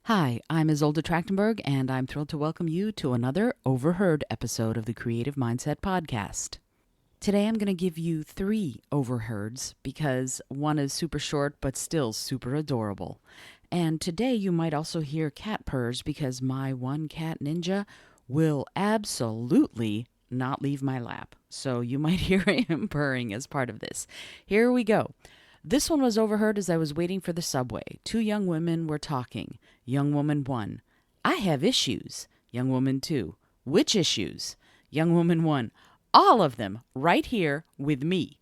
Hi, I'm Isolde Trachtenberg, and I'm thrilled to welcome you to another Overheard episode of the Creative Mindset Podcast. Today I'm going to give you 3 overheards because one is super short but still super adorable. And today you might also hear cat purrs because my one cat ninja will absolutely not leave my lap. So you might hear him purring as part of this. Here we go. This one was overheard as I was waiting for the subway. 2 young women were talking. Young woman 1, I have issues. Young woman 2, which issues? Young woman 1, all of them, right here with me.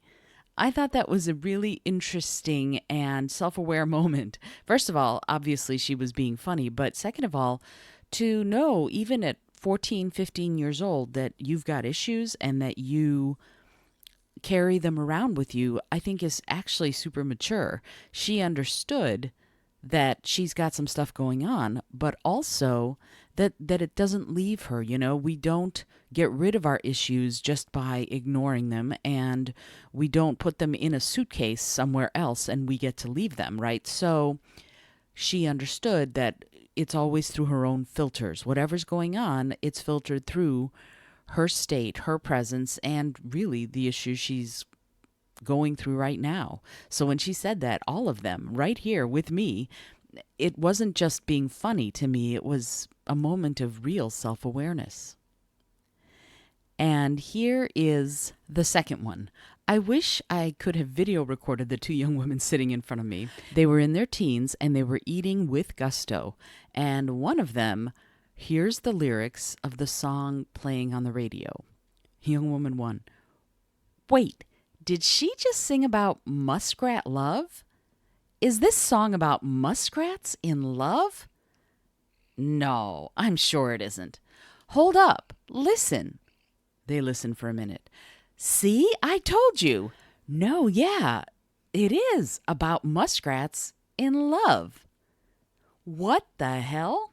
I thought that was a really interesting and self-aware moment. First of all, obviously she was being funny, but second of all, to know even at 14, 15 years old that you've got issues and that you carry them around with you, I think is actually super mature. She understood that she's got some stuff going on, but also that it doesn't leave her. You know, we don't get rid of our issues just by ignoring them, and we don't put them in a suitcase somewhere else and we get to leave them, right? So she understood that it's always through her own filters. Whatever's going on, it's filtered through her state, her presence, and really the issues she's going through right now. So when she said that, all of them right here with me, it wasn't just being funny to me, it was a moment of real self-awareness. And here is the second one. I wish I could have video recorded the 2 young women sitting in front of me. They were in their teens and they were eating with gusto. And one of them hears the lyrics of the song playing on the radio. Young woman 1, wait, did she just sing about muskrat love? Is this song about muskrats in love? No, I'm sure it isn't. Hold up, listen. They listen for a minute. See, I told you. No, yeah, it is about muskrats in love. What the hell?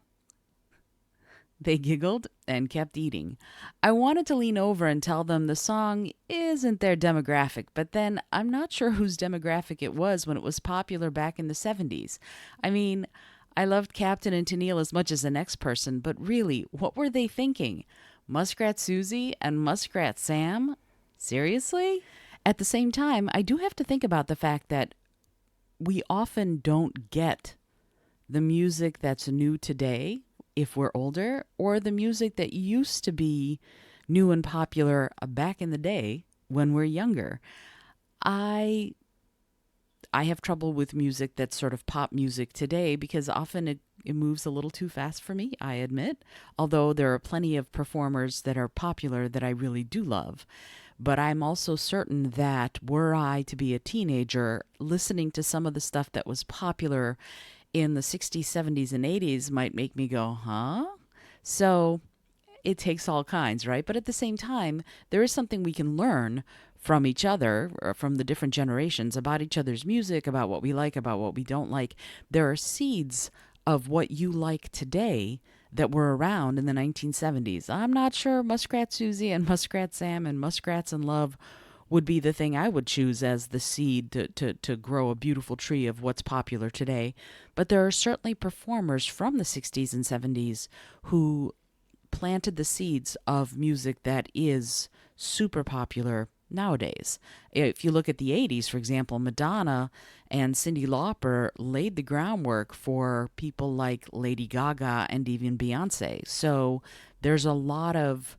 They giggled and kept eating. I wanted to lean over and tell them the song isn't their demographic, but then I'm not sure whose demographic it was when it was popular back in the 70s. I mean, I loved Captain and Tennille as much as the next person, but really, what were they thinking? Muskrat Susie and Muskrat Sam? Seriously? At the same time, I do have to think about the fact that we often don't get the music that's new today if we're older, or the music that used to be new and popular back in the day when we're younger. I have trouble with music that's sort of pop music today because often it moves a little too fast for me, I admit, although there are plenty of performers that are popular that I really do love. But I'm also certain that were I to be a teenager, listening to some of the stuff that was popular in the 60s, 70s, and 80s might make me go, huh? So it takes all kinds, right? But at the same time, there is something we can learn from each other, or from the different generations, about each other's music, about what we like, about what we don't like. There are seeds of what you like today that were around in the 1970s. I'm not sure Muskrat Susie and Muskrat Sam and Muskrats in Love would be the thing I would choose as the seed to grow a beautiful tree of what's popular today. But there are certainly performers from the 60s and 70s who planted the seeds of music that is super popular nowadays. If you look at the 80s, for example, Madonna and Cyndi Lauper laid the groundwork for people like Lady Gaga and even Beyonce. So there's a lot of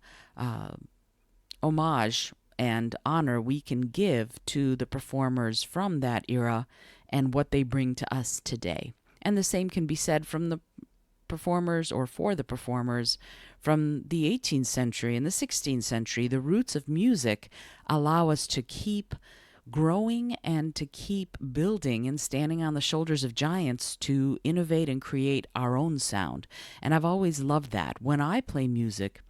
homage and honor we can give to the performers from that era and what they bring to us today. And the same can be said from the performers, or for the performers from the 18th century and the 16th century. The roots of music allow us to keep growing and to keep building and standing on the shoulders of giants to innovate and create our own sound. And I've always loved that. When I play music,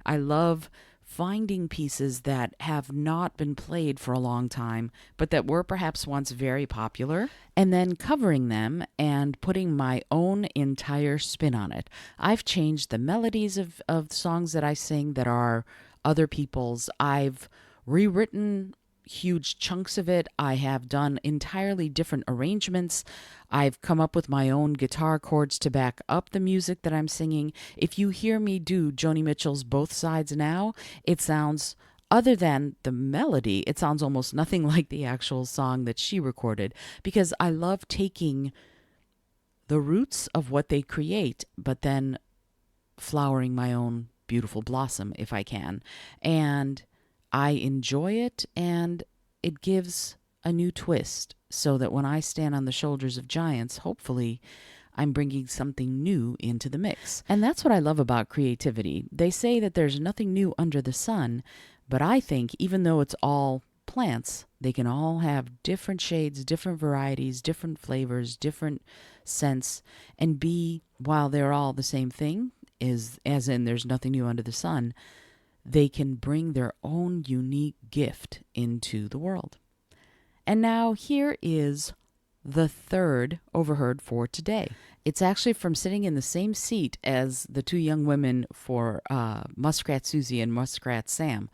I love finding pieces that have not been played for a long time, but that were perhaps once very popular, and then covering them and putting my own entire spin on it. I've changed the melodies of songs that I sing that are other people's. I've rewritten huge chunks of it. I have done entirely different arrangements. I've come up with my own guitar chords to back up the music that I'm singing. If you hear me do Joni Mitchell's Both Sides now, it sounds, other than the melody, it sounds almost nothing like the actual song that she recorded, because I love taking the roots of what they create, but then flowering my own beautiful blossom if I can. And I enjoy it, and it gives a new twist so that when I stand on the shoulders of giants, hopefully I'm bringing something new into the mix. And that's what I love about creativity. They say that there's nothing new under the sun, but I think even though it's all plants, they can all have different shades, different varieties, different flavors, different scents, and be, while they're all the same thing, as in there's nothing new under the sun, they can bring their own unique gift into the world. And now here is the third Overheard for today. It's actually from sitting in the same seat as the two young women for Muskrat Susie and Muskrat Sam.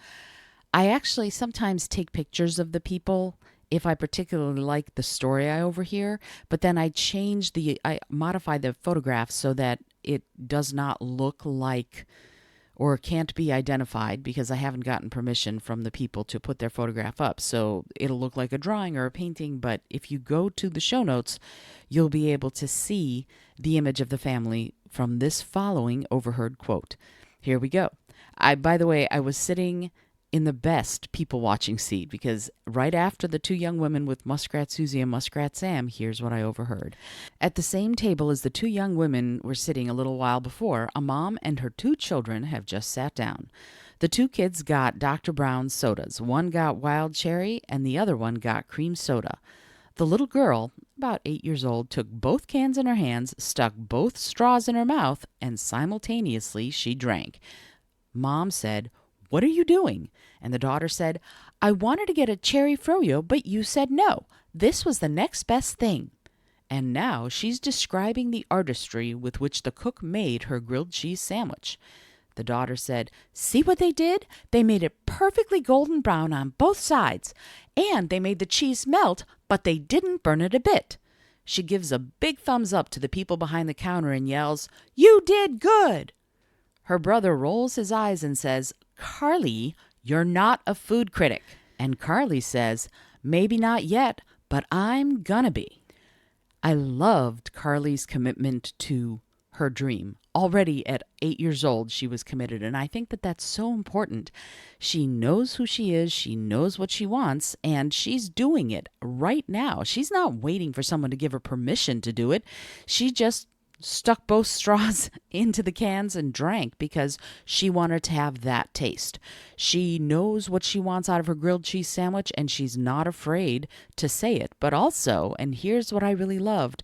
I actually sometimes take pictures of the people if I particularly like the story I overhear, but then I modify the photograph so that it does not look like or can't be identified, because I haven't gotten permission from the people to put their photograph up. So it'll look like a drawing or a painting, but if you go to the show notes, you'll be able to see the image of the family from this following Overheard quote. Here we go. By the way, I was sitting in the best people watching seat, because right after the two young women with Muskrat Susie and Muskrat Sam, here's what I overheard. At the same table as the two young women were sitting a little while before, a mom and her two children have just sat down. The two kids got Dr. Brown's sodas. One got wild cherry and the other one got cream soda. The little girl, about 8 years old, took both cans in her hands, stuck both straws in her mouth, and simultaneously she drank. Mom said, "What are you doing?" And the daughter said, "I wanted to get a cherry froyo, but you said no. This was the next best thing." And now she's describing the artistry with which the cook made her grilled cheese sandwich. The daughter said, "See what they did? They made it perfectly golden brown on both sides. And they made the cheese melt, but they didn't burn it a bit." She gives a big thumbs up to the people behind the counter and yells, "You did good!" Her brother rolls his eyes and says, "Carly, you're not a food critic." And Carly says, "Maybe not yet, but I'm gonna be." I loved Carly's commitment to her dream. Already at 8 years old, she was committed, and I think that that's so important. She knows who she is, she knows what she wants, and she's doing it right now. She's not waiting for someone to give her permission to do it. She just stuck both straws into the cans and drank because she wanted to have that taste. She knows what she wants out of her grilled cheese sandwich, and she's not afraid to say it. But also, and here's what I really loved,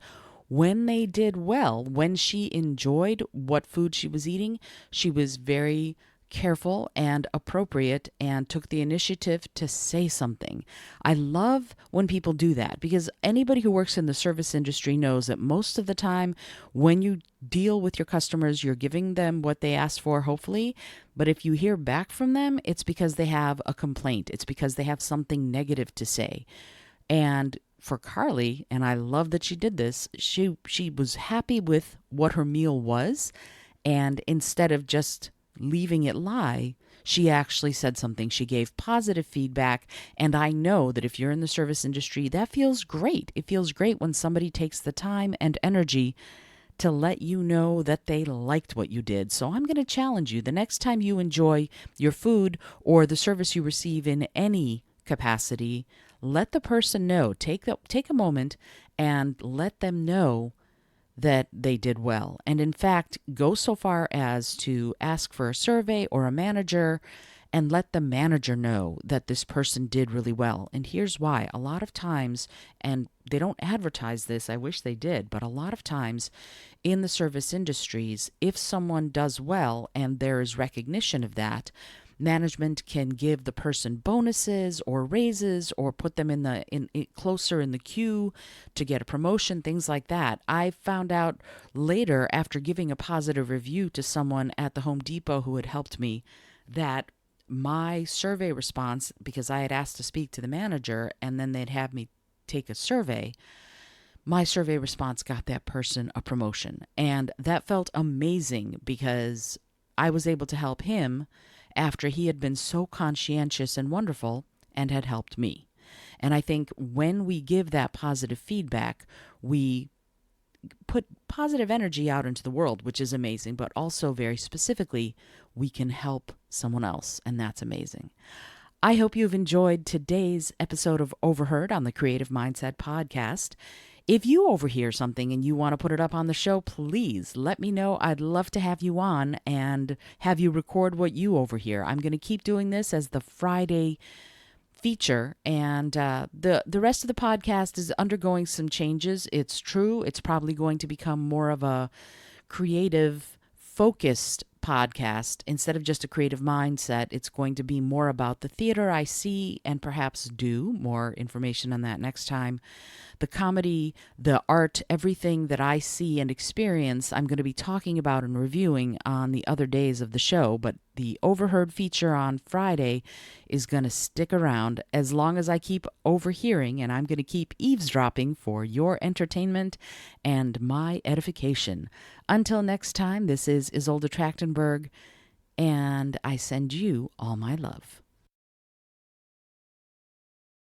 when they did well, when she enjoyed what food she was eating, she was very careful and appropriate and took the initiative to say something. I love when people do that, because anybody who works in the service industry knows that most of the time when you deal with your customers, you're giving them what they asked for, hopefully. But if you hear back from them, it's because they have a complaint. It's because they have something negative to say. And for Carly, and I love that she did this, she was happy with what her meal was, and instead of just leaving it lie, she actually said something. She gave positive feedback, and I know that if you're in the service industry, that feels great. It feels great when somebody takes the time and energy to let you know that they liked what you did. So I'm going to challenge you. The next time you enjoy your food or the service you receive in any capacity, let the person know. Take a moment and let them know that they did well. And in fact, go so far as to ask for a survey or a manager and let the manager know that this person did really well. And here's why. A lot of times, and they don't advertise this, I wish they did, but a lot of times in the service industries, if someone does well and there is recognition of that, management can give the person bonuses or raises or put them in closer in the queue to get a promotion, things like that. I found out later, after giving a positive review to someone at the Home Depot who had helped me, that my survey response, because I had asked to speak to the manager and then they'd have me take a survey, my survey response got that person a promotion. And that felt amazing because I was able to help him after he had been so conscientious and wonderful and had helped me. And I think when we give that positive feedback, we put positive energy out into the world, which is amazing, but also very specifically, we can help someone else, and that's amazing. I hope you've enjoyed today's episode of Overheard on the Creative Mindset Podcast. If you overhear something and you want to put it up on the show, please let me know. I'd love to have you on and have you record what you overhear. I'm going to keep doing this as the Friday feature, and the rest of the podcast is undergoing some changes. It's true. It's probably going to become more of a creative focused podcast instead of just a creative mindset. It's going to be more about the theater I see and perhaps do. More information on that next time. The comedy, the art, everything that I see and experience, I'm going to be talking about and reviewing on the other days of the show. But the Overheard feature on Friday is going to stick around as long as I keep overhearing, and I'm going to keep eavesdropping for your entertainment and my edification. Until next time, this is Isolde Trachtenberg, and I send you all my love.